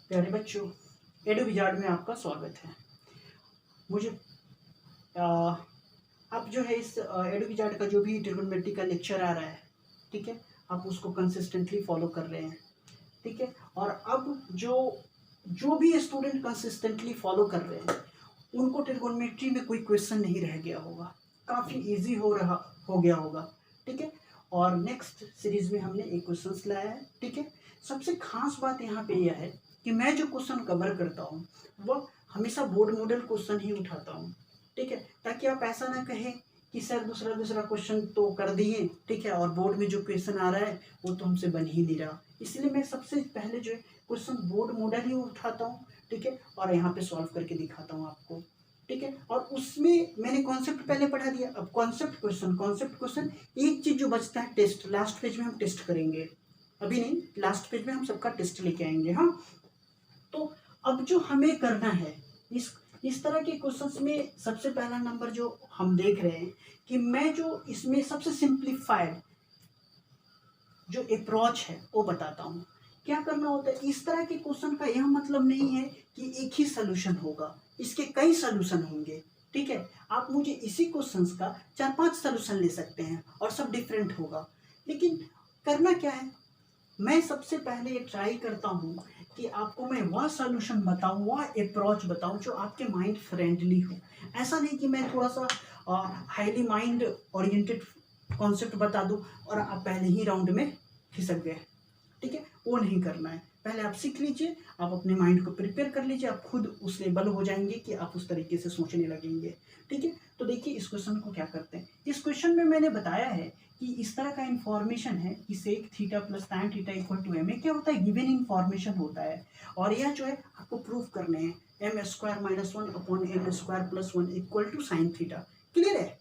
प्यारे बच्चों, edu wizard में आपका स्वागत है। मुझे अब जो है इस एडू विजार्ड का जो भी ट्रिग्नोमेट्री का लेक्चर आ रहा है, ठीक है, आप उसको कंसिस्टेंटली फॉलो कर रहे हैं, ठीक है। और अब जो भी स्टूडेंट कंसिस्टेंटली फॉलो कर रहे हैं उनको ट्रिग्नोमेट्री में कोई क्वेश्चन नहीं रह गया होगा, काफ़ी इजी हो गया होगा, ठीक है। और नेक्स्ट सीरीज में हमने एक क्वेश्चन लाया है, ठीक है। सबसे खास बात यहाँ पे यह है कि मैं जो क्वेश्चन कवर करता हूँ वह हमेशा बोर्ड मॉडल क्वेश्चन ही उठाता हूँ, ठीक है, ताकि आप ऐसा ना कहें कि सर दूसरा क्वेश्चन तो कर दिए, ठीक है, और बोर्ड में जो क्वेश्चन आ रहा है वो तो हमसे बन ही नहीं रहा। इसलिए मैं सबसे पहले जो है क्वेश्चन बोर्ड मॉडल ही उठाता हूँ, ठीक है, और यहाँ पे सॉल्व करके दिखाता हूँ आपको, ठीक है। और उसमें मैंने कॉन्सेप्ट पहले पढ़ा दिया, अब कॉन्सेप्ट क्वेश्चन एक चीज जो बचता है टेस्ट, लास्ट पेज में हम टेस्ट करेंगे, अभी नहीं, लास्ट पेज में हम सबका टेस्ट लेके आएंगे। हाँ, तो अब जो हमें करना है इस तरह के क्वेश्चंस में सबसे पहला नंबर जो हम देख रहे हैं कि मैं जो इसमें सबसे सिंप्लीफाइड जो अप्रोच है वो बताता हूँ। क्या करना होता है इस तरह के क्वेश्चन का, यह मतलब नहीं है कि एक ही सोल्यूशन होगा, इसके कई सोल्यूशन होंगे, ठीक है। आप मुझे इसी क्वेश्चंस का 4-5 सोल्यूशन ले सकते हैं और सब डिफरेंट होगा, लेकिन करना क्या है, मैं सबसे पहले ये ट्राई करता हूँ कि आपको मैं वह सोल्यूशन बताऊँ, वह अप्रोच बताऊँ जो आपके माइंड फ्रेंडली हो। ऐसा नहीं कि मैं थोड़ा सा हाईली माइंड ओरिएंटेड कॉन्सेप्ट बता दूँ और आप पहले ही राउंड में खिसक गए, ठीक है, वो नहीं करना है। पहले आप सीख लीजिए, आप अपने माइंड को प्रिपेयर कर लीजिए, आप खुद उस लेवल हो जाएंगे कि आप उस तरीके से सोचने लगेंगे, ठीक है। तो देखिए इस क्वेश्चन को क्या करते हैं। इस क्वेश्चन में मैंने बताया है कि इस तरह का इन्फॉर्मेशन है कि sec theta plus tan theta equal to M, क्या होता है, गिवन इन्फॉर्मेशन होता है, और यह जो है आपको प्रूफ करने हैं M square minus 1 upon M square plus 1 equal to sine theta. Clear है।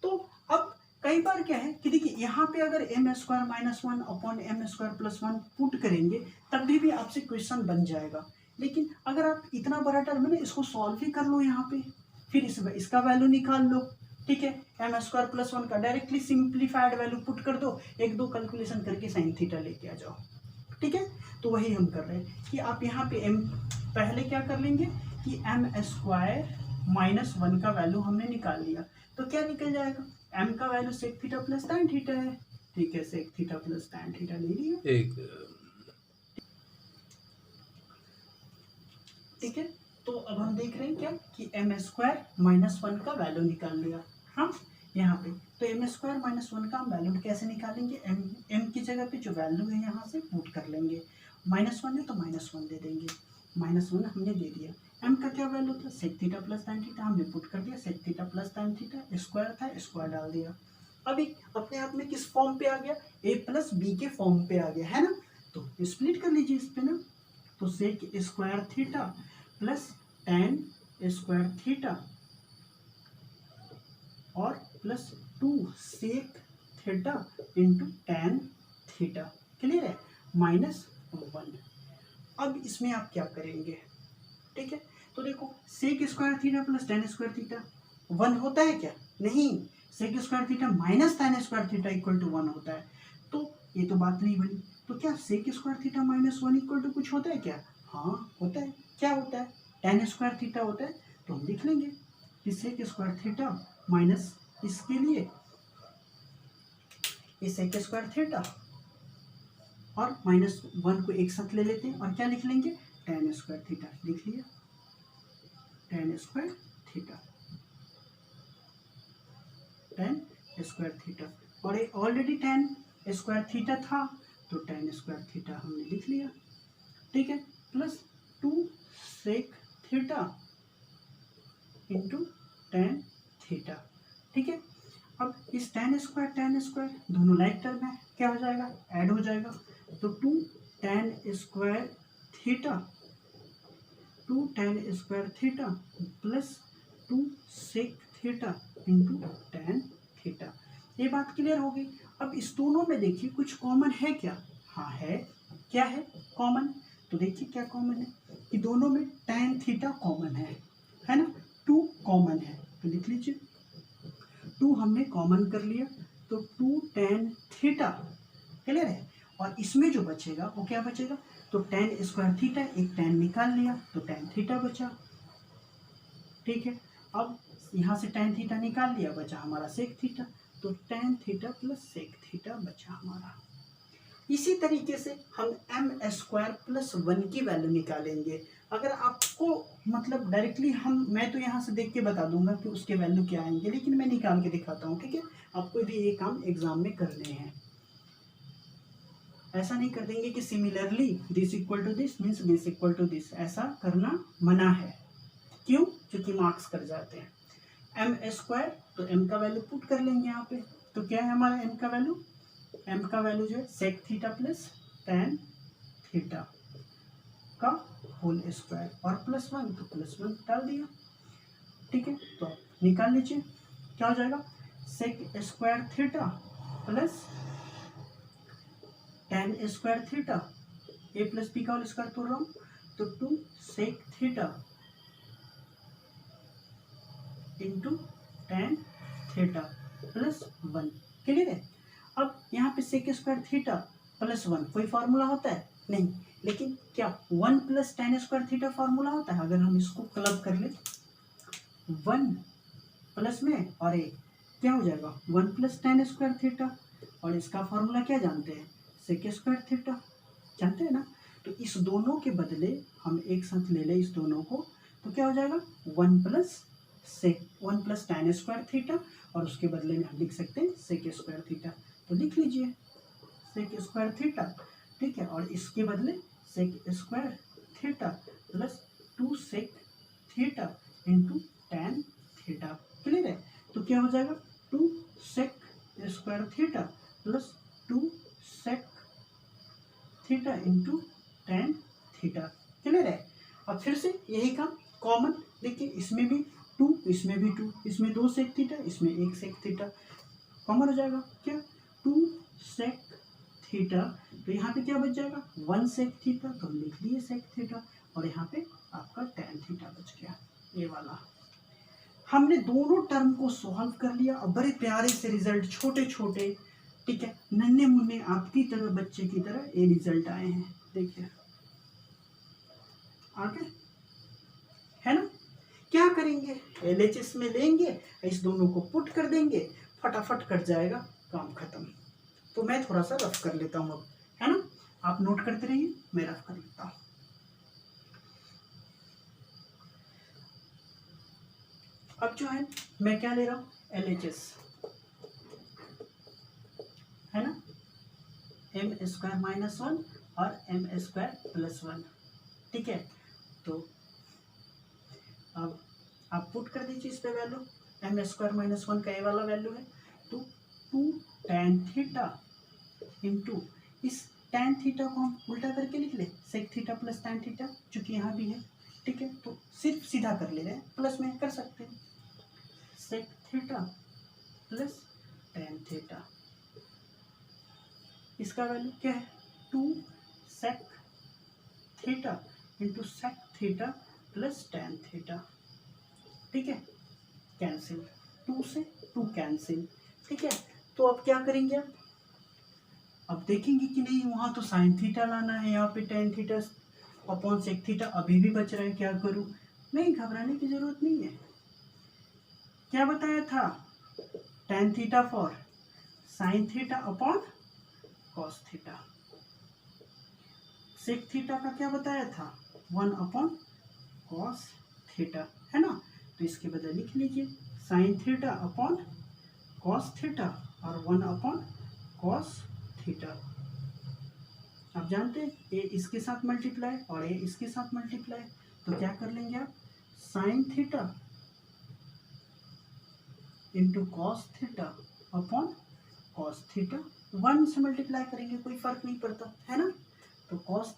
तो अब कई बार क्या है कि देखिए यहाँ पे अगर M square minus 1 upon M square plus 1 put करेंगे तब भी आपसे क्वेश्चन बन जाएगा, लेकिन अगर आप इतना बड़ा टर्म है ना इसको सॉल्व ही कर लो यहाँ पे, फिर इसका वैल्यू निकाल लो, ठीक है, एम स्क्वायर प्लस 1 का डायरेक्टली सिंप्लीफाइड वैल्यू पुट कर दो, एक दो कैलकुलेशन करके साइन थीटा लेके आ जाओ, ठीक है। तो वही हम कर रहे हैं कि आप यहाँ पे एम पहले क्या कर लेंगे कि एम स्क्वायर माइनस 1 का वैल्यू हमने निकाल लिया, तो क्या निकल जाएगा, एम का value sec theta plus tan theta है, ठीक है, sec theta plus tan theta ले लिया, ठीक है। तो अब हम देख रहे हैं क्या कि एम स्क्वायर माइनस 1 का वैल्यू निकाल लिया। हाँ, यहाँ पे तो एम स्क्वायर माइनस 1 का हम वैल्यू कैसे निकालेंगे, एम की जगह पे जो वैल्यू है यहाँ से पुट कर लेंगे, माइनस 1 है तो माइनस 1 दे देंगे, माइनस 1 हमने दे दिया। एम का क्या वैल्यू था, sec theta plus tan theta, हमने पुट कर दिया, sec theta plus tan theta, square था स्क्वायर डाल दिया। अभी अपने आप में किस फॉर्म पे आ गया, ए प्लस बी के फॉर्म पे आ गया, है ना। तो स्प्लिट कर लीजिए इस पे ना, तो sec square theta plus tan square theta और plus 2 sec theta into tan theta, clear है, माइनस 1। अब इसमें आप क्या करेंगे, ठीक है। तो देखो sec square theta plus tan square theta 1 होता है क्या, नहीं, sec square theta minus tan square theta equal to 1 होता है, तो ये तो बात नहीं बनी। तो क्या sec square theta minus 1 equal to कुछ होता है क्या, हाँ होता है, क्या होता है, टैन स्क्वायर थीटा होता है। तो हम लिख लेंगे कि सेक स्क्वायर थीटा माइनस इसके लिए सेक स्क्वायर थीटा और माइनस 1 को एक साथ ले लेते हैं और क्या लिख लेंगे, टैन स्क्वायर थीटा लिख लिया, tan square theta, tan square theta, और ऑलरेडी टैन स्क्वायर थीटा था तो टैन स्क्वायर थीटा हमने लिख लिया, ठीक है, plus 2 sec theta into tan theta, ठीक है। अब इस टैन स्क्वायर दोनों लाइक टर्म है, क्या हो जाएगा, ऐड हो जाएगा, तो 2 tan square theta plus 2 sec theta into tan theta. ये बात क्लियर हो गई। अब इस दोनों में देखिए कुछ कॉमन है क्या, हाँ है, क्या है कॉमन, तो देखिए क्या कॉमन है कि दोनों में टैन थीटा कॉमन है ना, 2 कॉमन है, तो लिख लीजिए 2 हमने कॉमन कर लिया, तो 2 टैन थीटा, क्लियर है। और इसमें जो बचेगा वो क्या बचेगा, तो tan स्क्वायर थीटा, एक tan निकाल लिया तो tan थीटा बचा। ठीक है, अब यहाँ से tan थीटा निकाल लिया, बचा हमारा sec थीटा, तो tan theta plus sec theta बचा हमारा। इसी तरीके से हम एम स्क्वायर प्लस 1 की वैल्यू निकालेंगे। अगर आपको मतलब डायरेक्टली मैं तो यहाँ से देख के बता दूंगा कि उसके वैल्यू क्या आएंगे, लेकिन मैं निकाल के दिखाता हूँ। ठीक है, आपको भी ये काम एग्जाम में करने हैं। ऐसा नहीं कर देंगे कि similarly this equal to this means this equal to this, ऐसा करना मना है। क्यों? क्योंकि मार्क्स कर जाते हैं। एम स्क्वायर, तो एम का वैल्यू पुट कर लेंगे यहाँ पे। तो क्या है हमारा एम का वैल्यू? एम का वैल्यू जो है sec theta plus tan theta का होल स्क्वायर, और प्लस 1 तो प्लस 1 डाल दिया। ठीक है, तो निकाल लीजिए क्या हो जाएगा, sec square theta plus tan square theta, A plus B का होल स्क्वायर तोड़ रहा हूँ, तो 2 sec theta into tan theta plus 1। Clear है? अब यहाँ पे सेक स्क्वायर थीटा प्लस 1 कोई फार्मूला होता है? नहीं, लेकिन क्या 1 plus tan square theta formula होता है? अगर हम इसको क्लब कर ले 1 प्लस में और ए, क्या हो जाएगा 1 प्लस tan स्क्वायर थीटा, और इसका फार्मूला क्या जानते हैं? सेक स्क्वायर थीटा, जानते हैं ना? तो इस दोनों के बदले हम एक साथ ले लें इस दोनों को, तो क्या हो जाएगा 1 प्लस tan स्क्वायर थीटा, और उसके बदले में हम लिख सकते हैं सेक स्क्वायर थीटा। तो लिख लीजिए सेक स्क्वायर थीटा। ठीक है, और इसके बदले sec square theta plus 2 sec theta into tan theta. Clear है? तो क्या हो जाएगा 2 sec square theta plus 2 sec theta into tan theta. Clear है? अब फिर से यही काम कॉमन, देखिए इसमें भी 2, इसमें भी 2, इसमें 2 सेक थीटा, इसमें 1 सेक थीटा, कॉमन हो जाएगा क्या 2 सेक थीटा। तो यहाँ पे क्या बच जाएगा 1 सेक थीटा, तो हम लिख दिए सेक थीटा, और यहाँ पे आपका tan थीटा बच गया ये वाला। हमने दोनों टर्म को सॉल्व कर लिया, और बड़े प्यारे से रिजल्ट, छोटे छोटे, ठीक है, नन्हे मुन्ने आपकी तरह, बच्चे की तरह ये रिजल्ट आए हैं। देखिए आगे है ना, क्या करेंगे LHS में लेंगे, इस दोनों को पुट कर देंगे, फटाफट कट जाएगा, काम खत्म। तो मैं थोड़ा सा रफ कर लेता हूँ अब, है ना, आप नोट करते रहिए, मैं रफ कर लेता हूँ। अब जो है मैं क्या ले रहा हूँ LHS, है ना, एम स्क्वायर माइनस 1 और एम स्क्वायर प्लस 1। ठीक है, तो अब आप पुट कर दीजिए इस पे वैल्यू, एम स्क्वायर माइनस 1 का ये वाला वैल्यू है, तो 2 tan थीटा इंटू, इस tan थीटा को हम उल्टा करके लिख ले, sec theta plus tan theta, चूंकि यहाँ भी है। ठीक है, तो सिर्फ सीधा कर ले रहे हैं, प्लस में कर सकते हैं, sec theta plus tan theta, इसका वैल्यू क्या है 2 sec theta into sec theta plus tan theta. ठीक है, कैंसिल, 2 से 2 कैंसिल। ठीक है, तो अब क्या करेंगे, अब देखेंगे कि नहीं वहाँ तो साइन थीटा लाना है, यहाँ पे tan theta upon sec theta अभी भी बच रहा है, क्या करूँ? नहीं, घबराने की जरूरत नहीं है। क्या बताया था, tan theta for sine theta upon cos theta. Sec theta का क्या बताया था 1 अपॉन कॉस थीटा, है ना, तो इसके बदले लिख लीजिए sign theta upon cos theta और 1 अपॉन कॉस थीटा। आप जानते हैं ये इसके साथ मल्टीप्लाई और ये इसके साथ मल्टीप्लाई, तो क्या कर लेंगे आप, sign theta into cos theta upon cos theta, 1 से मल्टीप्लाई करेंगे कोई फर्क नहीं पड़ता, है ना, तो कॉस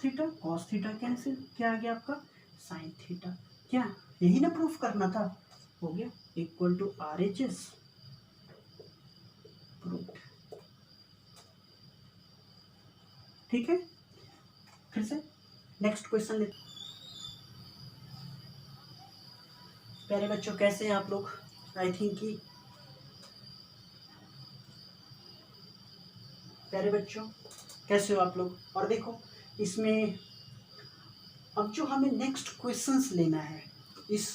थीटा कैंसिल, क्या आ गया आपका साइन थीटा। क्या यही ना प्रूफ करना था, हो गया, इक्वल टू RHS प्रूफ। ठीक है, फिर से नेक्स्ट क्वेश्चन लेते। प्यारे बच्चों कैसे हैं आप लोग? आई थिंक कि प्यारे बच्चों कैसे हो आप लोग? और देखो इसमें अब जो हमें नेक्स्ट क्वेश्चंस लेना है, इस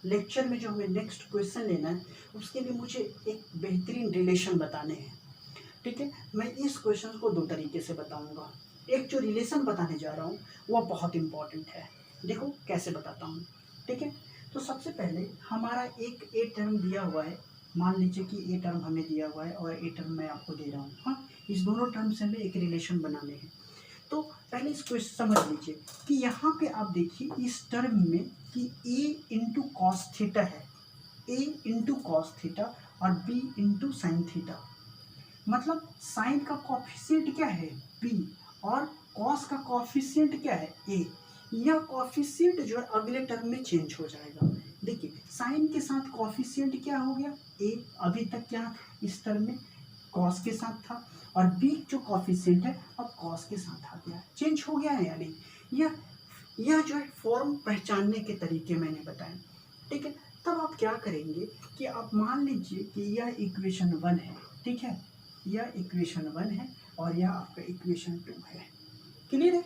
लेक्चर में जो हमें नेक्स्ट क्वेश्चन लेना है, उसके लिए मुझे एक बेहतरीन रिलेशन बताने हैं। ठीक है, मैं इस क्वेश्चन को दो तरीके से बताऊंगा। एक जो रिलेशन बताने जा रहा हूँ वह बहुत इंपॉर्टेंट है। देखो कैसे बताता हूँ। ठीक है, तो सबसे पहले हमारा एक ए टर्म दिया हुआ है, मान लीजिए कि ए टर्म हमें दिया हुआ है और ए टर्म मैं आपको दे रहा हूँ। हाँ, इस दोनों टर्म से हमें एक रिलेशन बनाने हैं। तो पहले इसको समझ लीजिए कि यहाँ पे आप देखिए इस टर्म में कि a इंटू कॉस थीटा है, a इंटू कॉस थीटा और b इंटू साइन थीटा। मतलब साइन का कॉफिशिएंट क्या है b और कॉस का कॉफिशिएंट क्या है a। यह कॉफिशिएंट जो है अगले टर्म में चेंज हो जाएगा। देखिए साइन के साथ कॉफिशिएंट क्या हो गया a, अभी तक क्या इस टर्म में कॉस के साथ था, और b जो कॉफिशिएंट है अब कॉस के साथ आ गया, चेंज हो गया है या नहीं। यह जो है फॉर्म पहचानने के तरीके मैंने बताए। ठीक है, तब आप क्या करेंगे कि आप मान लीजिए कि यह इक्वेशन 1 है। ठीक है, यह इक्वेशन 1 है और यह आपका इक्वेशन 2 है। क्लियर है,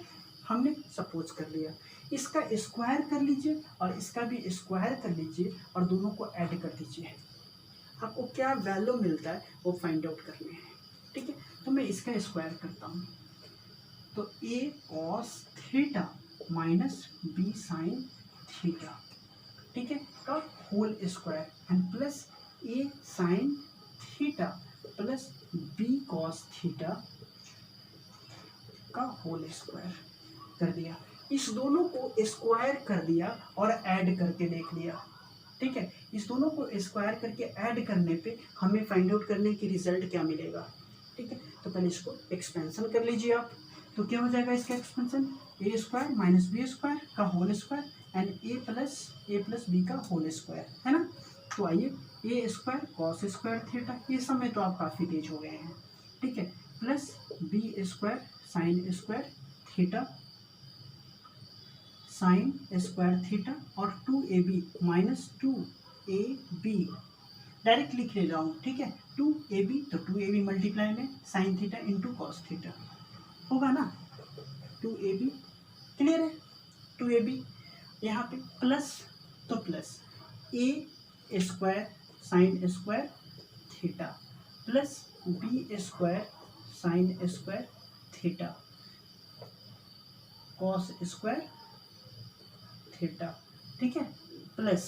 हमने सपोज कर लिया। इसका स्क्वायर कर लीजिए और इसका भी स्क्वायर कर लीजिए और दोनों को ऐड कर दीजिए। आपको क्या वैल्यू मिलता है वो फाइंड आउट करने हैं। ठीक है, तो मैं इसका स्क्वायर करता हूँ, तो a cos theta minus B sine theta, ठीक है, का whole square and plus a sine theta plus b cos theta का होल स्क्वायर कर दिया। इस दोनों को स्क्वायर कर दिया और ऐड करके देख लिया। ठीक है, इस दोनों को स्क्वायर करके ऐड करने पे हमें फाइंड आउट करने की रिजल्ट क्या मिलेगा। ठीक है, तो पहले इसको एक्सपेंशन कर लीजिए आप। तो क्या हो जाएगा इसका expansion, A square minus B square का whole square and A plus B का होल स्क्वायर, है ना। तो आइए A square cos square theta, ये समय तो आप काफ़ी तेज हो गए हैं। ठीक है, plus B square sine square theta sine square theta और 2ab माइनस 2ab डायरेक्ट लिख ले रहा हूँ। ठीक है, 2ab तो 2ab मल्टीप्लाई में sign theta into cos theta होगा ना, 2ab। क्लियर है, 2ab यहाँ पे प्लस, तो plus A square sine square theta plus B square sine square theta cos square theta, ठीक है, plus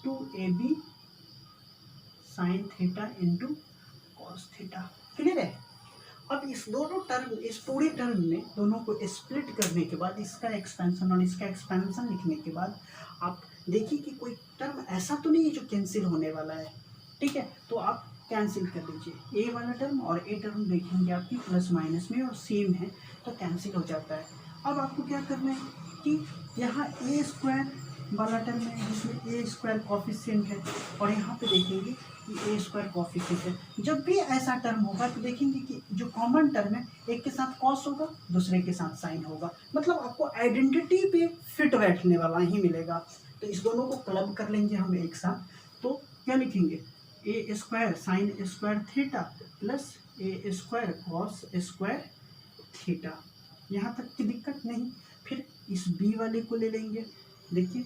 2ab sine theta into cos theta. Clear है। अब इस दोनों टर्म, इस पूरे टर्म में दोनों को स्प्लिट करने के बाद इसका एक्सपेंशन और इसका एक्सपेंशन लिखने के बाद आप देखिए कि कोई टर्म ऐसा तो नहीं है जो कैंसिल होने वाला है। ठीक है, तो आप कैंसिल कर लीजिए, ए वाला टर्म और ए टर्म देखेंगे आपकी प्लस माइनस में और सेम है तो कैंसिल हो जाता है। अब आपको क्या करना है कि यहाँ ए स्क्वायर वाला टर्म है जिसमें ए स्क्वायर कॉफिशिएंट है और यहाँ पे देखेंगे कि ए स्क्वायर कॉफिशिएंट है। जब भी ऐसा टर्म होगा तो देखेंगे कि जो कॉमन टर्म है एक के साथ कॉस होगा दूसरे के साथ साइन होगा, मतलब आपको आइडेंटिटी पे फिट बैठने वाला ही मिलेगा। तो इस दोनों को क्लब कर लेंगे हम एक साथ, तो क्या लिखेंगे, A square sine square theta plus A square cos square theta. यहाँ तक की दिक्कत नहीं। फिर इस बी वाले को ले लेंगे, देखिए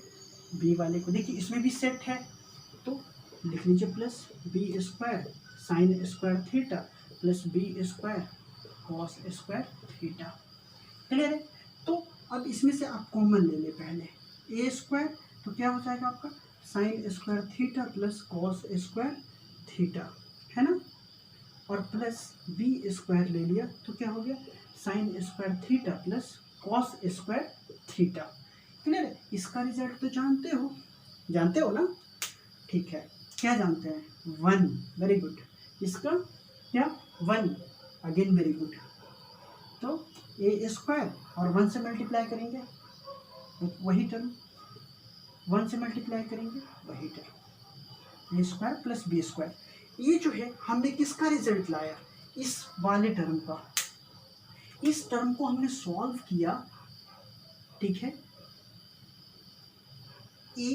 बी वाले को देखिए इसमें भी सेट है तो लिख लीजिए plus B square sine square theta plus B square cos square theta. Clear है। तो अब इसमें से आप कॉमन ले लें पहले ए स्क्वायर, तो क्या हो जाएगा आपका sign square theta plus cos square theta, है ना, और प्लस बी स्क्वायर ले लिया तो क्या हो गया sign square theta plus cos square theta. Clear है। इसका रिजल्ट तो जानते हो ना। ठीक है, क्या जानते हैं, 1, वेरी गुड। इसका क्या 1, अगेन वेरी गुड। तो ए स्क्वायर और 1 से मल्टीप्लाई करेंगे तो वही टर्म, 1 से मल्टीप्लाई करेंगे वही टर्म, ए स्क्वायर प्लस बी स्क्वायर। ये जो है हमने किसका रिजल्ट लाया, इस वाले टर्म का। इस टर्म को हमने सॉल्व किया, ठीक है, A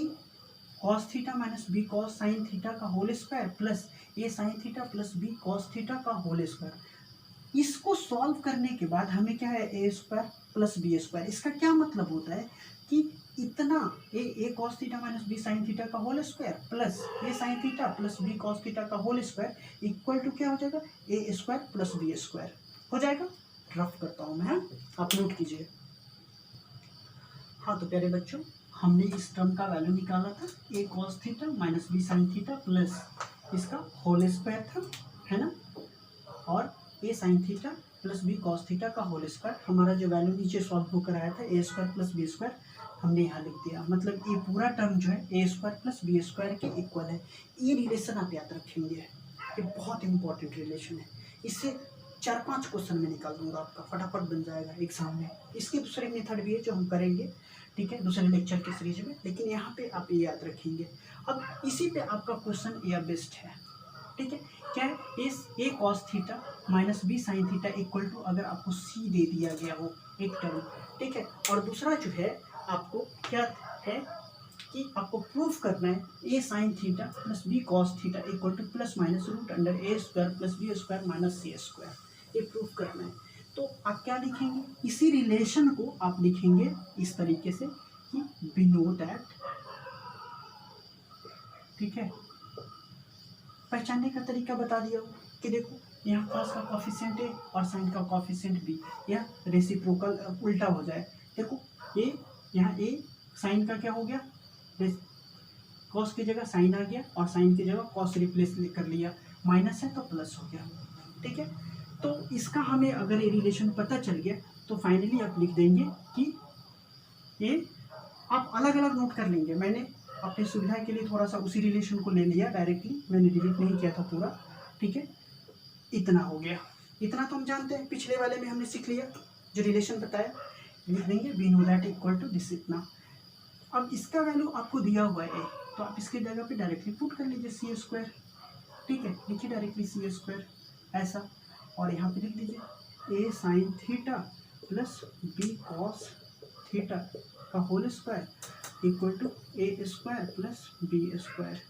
cos theta minus B cos sine theta का होल स्क्वायर प्लस ए sine theta plus B cos theta का होल स्क्वायर। इसको सॉल्व करने के बाद हमें क्या है A square plus B square. इसका क्या मतलब होता है कि इतना A cos theta minus B sine theta का होल स्क्वायर प्लस ए sine theta plus B cos theta का होल स्क्वायर इक्वल टू क्या हो जाएगा, ए स्क्वायर प्लस बी स्क्वायर हो जाएगा। रफ करता हूँ मैं, आप नोट कीजिए। हाँ तो प्यारे बच्चों, हमने इस टर्म का वैल्यू निकाला था A cos theta minus B sine theta plus इसका होल स्क्वायर था, है ना, और A sine theta plus B cos theta का होल स्क्वायर। हमारा जो वैल्यू नीचे सॉल्व होकर आया था A square plus B square, हमने यहाँ लिख दिया। मतलब ये पूरा टर्म जो है A square plus B square के इक्वल है। ये रिलेशन आप याद रखेंगे, ये बहुत इंपॉर्टेंट रिलेशन है। इससे 4-5 क्वेश्चन में निकाल दूंगा, आपका फटाफट बन जाएगा एग्जाम में। इसकी दूसरी मेथड भी है जो हम करेंगे, ठीक है, दूसरे लेक्चर के सीरीज में, लेकिन यहाँ पे आप ये याद रखेंगे। अब इसी पे आपका क्वेश्चन या बेस्ट है, ठीक है। क्या है, इस A cos theta minus B sine theta equal to, अगर आपको सी दे दिया गया हो एक टर्म, ठीक है, और दूसरा जो है आपको क्या है कि आपको प्रूफ करना है A sine theta plus B cos theta equal to plus minus root under A square plus B square minus C square, ये प्रूफ करना है। तो आप क्या लिखेंगे, इसी रिलेशन को आप लिखेंगे इस तरीके से कि वी नो दैट, ठीक है। पहचानने का तरीका बता दिया हो कि देखो यहाँ कॉस का कॉफिशिएंट ए और साइन का कॉफिशिएंट बी, यह रेसिप्रोकल उल्टा हो जाए। देखो ए, यहाँ ए साइन का क्या हो गया, कॉस की जगह साइन आ गया और साइन की जगह कॉस रिप्लेस कर लिया, माइनस है तो प्लस हो गया, ठीक है। तो इसका हमें अगर ये रिलेशन पता चल गया तो फाइनली आप लिख देंगे कि ये, आप अलग अलग नोट कर लेंगे। मैंने अपनी सुविधा के लिए थोड़ा सा उसी रिलेशन को ले लिया डायरेक्टली, मैंने डिलीट नहीं किया था पूरा, ठीक है। इतना हो गया, इतना तो हम जानते हैं, पिछले वाले में हमने सीख लिया जो रिलेशन बताया। लिख देंगे we know that equal to this, इतना। अब इसका वैल्यू आपको दिया हुआ है ए, तो आप इसके जगह पे डायरेक्टली पुट कर लीजिए सी स्क्वायर, ठीक है, लिखिए डायरेक्टली सी स्क्वायर ऐसा, और यहाँ पे लिख दीजिए A sine theta plus B cos theta का whole square equal to A square plus B square.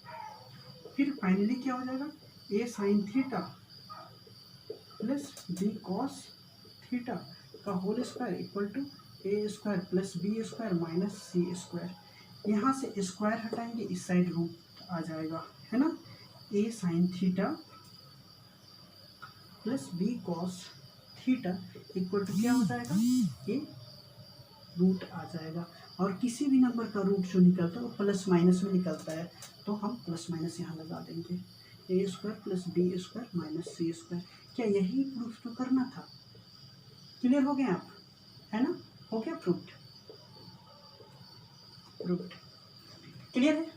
फिर फाइनली क्या हो जाएगा, A sine theta plus B cos theta का whole square equal to A square plus B square minus C square. यहाँ से square हटाएंगे, इस साइड रूट आ जाएगा, है ना। A sine theta plus B cos theta equal to क्या हो जाएगा, ए रूट आ जाएगा। और किसी भी नंबर का रूट जो निकलता है वो प्लस माइनस में निकलता है, तो हम प्लस माइनस यहाँ लगा देंगे, A square plus B square minus C square. क्या यही प्रूफ तो करना था? क्लियर हो गए आप, है ना, हो गया प्रूफ, प्रूफ क्लियर है।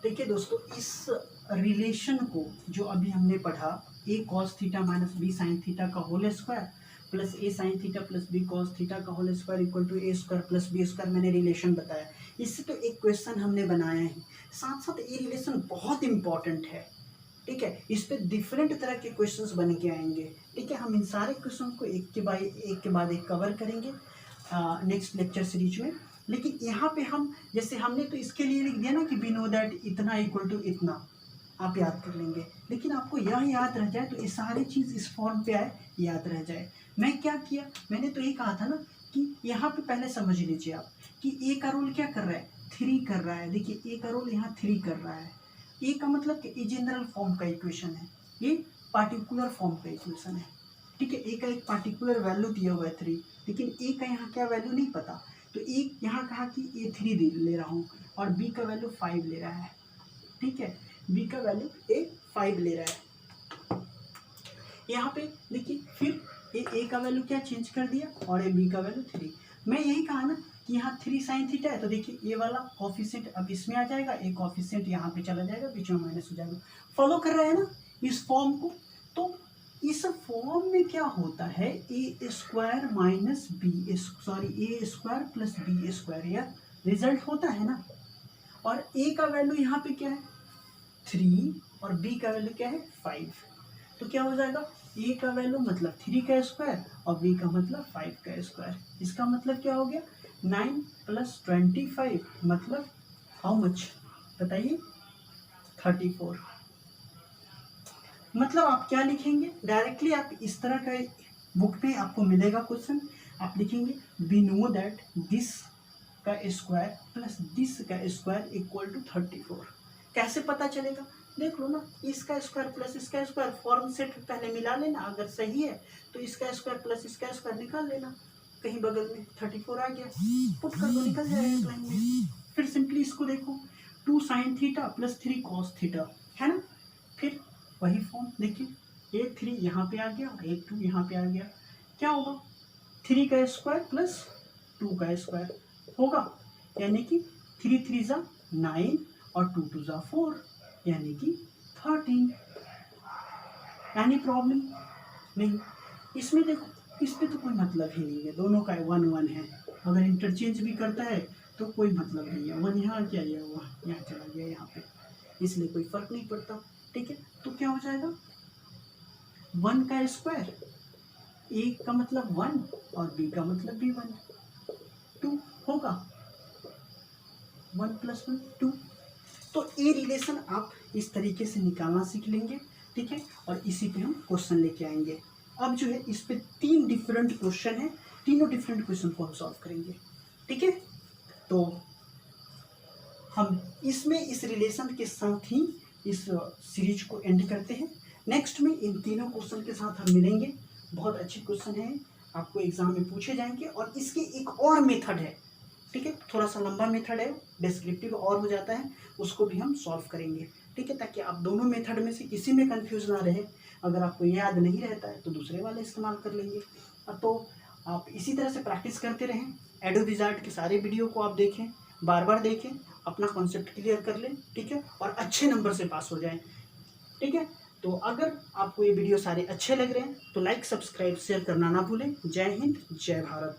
देखिए दोस्तों, इस रिलेशन को जो अभी हमने पढ़ा, a cos theta minus B sine theta का होल स्क्वायर प्लस ए sine theta plus B cos theta का whole square equal to A square plus B square, मैंने रिलेशन बताया। इससे तो एक क्वेश्चन हमने बनाया है, साथ साथ ये रिलेशन बहुत इंपॉर्टेंट है, ठीक है। इस पे डिफरेंट तरह के क्वेश्चंस बन के आएंगे, ठीक है। हम इन सारे क्वेश्चन को एक के बाद एक कवर करेंगे नेक्स्ट लेक्चर सीरीज में। लेकिन यहाँ पे हम, जैसे हमने तो इसके लिए लिख दिया ना कि वी नो दैट इतना इक्वल टू इतना, आप याद कर लेंगे। लेकिन आपको यह याद रह जाए तो ये सारी चीज़ इस फॉर्म पे आए, याद रह जाए। मैं क्या किया, मैंने तो ये कहा था ना कि यहाँ पे पहले समझ लीजिए आप कि ए का रोल क्या कर रहा है, 3 कर रहा है। देखिए ए का रोल यहाँ 3 कर रहा है। ए का मतलब कि ए जनरल फॉर्म का इक्वेशन है, ये पार्टिकुलर फॉर्म का इक्वेशन है, ठीक है। ए का एक पार्टिकुलर वैल्यू दिया हुआ है 3, लेकिन ए का यहाँ क्या वैल्यू नहीं पता, तो ए यहाँ कहा कि ए 3 ले रहा हूँ और बी का वैल्यू 5 ले रहा है, ठीक है। बी का वैल्यू ए 5 ले रहा है। यहाँ पे देखिए फिर ए का वैल्यू क्या चेंज कर दिया और ए बी का वैल्यू 3। मैं यही कहा ना कि यहाँ 3 साइन थीटा है, तो देखिए ये वाला कॉफिशिएंट अब इसमें आ जाएगा, ए कॉफिशिएंट यहाँ पे चला जाएगा, बीच में माइनस हो जाएगा। फॉलो कर रहे हैं ना इस फॉर्म को। तो इस फॉर्म में क्या होता है, A square minus B, sorry A square plus B square, यह रिजल्ट होता है ना। और ए का वैल्यू यहाँ पे क्या है 3 और बी का वैल्यू क्या है 5, तो क्या हो जाएगा, ए का वैल्यू मतलब 3 का स्क्वायर और बी का मतलब 5 का स्क्वायर। इसका मतलब क्या हो गया, 9 + 25 मतलब हाउ मच बताइए, 34। मतलब आप क्या लिखेंगे डायरेक्टली, आप इस तरह का बुक में आपको मिलेगा क्वेश्चन, आप लिखेंगे वी नो दैट दिस का स्क्वायर प्लस दिस का स्क्वायर इक्वल टू 34। कैसे पता चलेगा? देख लो ना, इसका स्क्वायर प्लस इसका स्क्वायर फॉर्म सेट पहले मिला लेना, अगर सही है तो इसका स्क्वायर प्लस इसका स्क्वायर निकाल लेना, कहीं बगल में 34 आ गया, पुट कर दो, निकल जाएगा एक लाइन में। फिर सिंपली इसको देखो, 2 sin theta plus 3 cos theta, है ना। फिर वही फॉर्म देखिए, एक 3 यहाँ पे आ गया, एक 2 यहाँ पे आ गया, क्या होगा? 3 का स्क्वायर प्लस 2 का स्क्वायर होगा, यानी कि 3 3 जा 9 और 2 2 जा 4, यानी कि 13। यानी प्रॉब्लम नहीं, इसमें देखो, इसमें तो कोई मतलब ही नहीं है, दोनों का 1 1 है। अगर इंटरचेंज भी करता है तो कोई मतलब नहीं है, 1 यहाँ क्या गया, वह यहाँ चला गया यहाँ पे, इसलिए कोई फर्क नहीं पड़ता। ठीक है, तो क्या हो जाएगा? 1 का स्क्वायर, ए का मतलब 1 और बी का मतलब भी 1, 2 होगा, 1 + 1 2। तो ए रिलेशन आप इस तरीके से निकालना सीख लेंगे। ठीक है, और इसी पे हम क्वेश्चन लेके आएंगे। अब जो है इस पे 3 डिफरेंट क्वेश्चन है, तीनों डिफरेंट क्वेश्चन को हम सॉल्व करेंगे। ठीक है, तो हम इसमें इस रिलेशन के साथ ही इस सीरीज को एंड करते हैं। नेक्स्ट में इन तीनों क्वेश्चन के साथ हम मिलेंगे। बहुत अच्छे क्वेश्चन हैं, आपको एग्जाम में पूछे जाएंगे, और इसके एक और मेथड है। ठीक है, थोड़ा सा लंबा मेथड है, डिस्क्रिप्टिव और हो जाता है, उसको भी हम सॉल्व करेंगे। ठीक है, ताकि आप दोनों मेथड में से किसी में कंफ्यूज ना रहे। अगर आपको याद नहीं रहता है तो दूसरे वाले इस्तेमाल कर लेंगे। तो आप इसी तरह से प्रैक्टिस करते रहें। एडोविज़ार्ड के सारे वीडियो को आप देखें, बार बार देखें, अपना कॉन्सेप्ट क्लियर कर लें। ठीक है, और अच्छे नंबर से पास हो जाएं। ठीक है, तो अगर आपको ये वीडियो सारे अच्छे लग रहे हैं तो लाइक, सब्सक्राइब, शेयर करना ना भूलें। जय हिंद, जय भारत।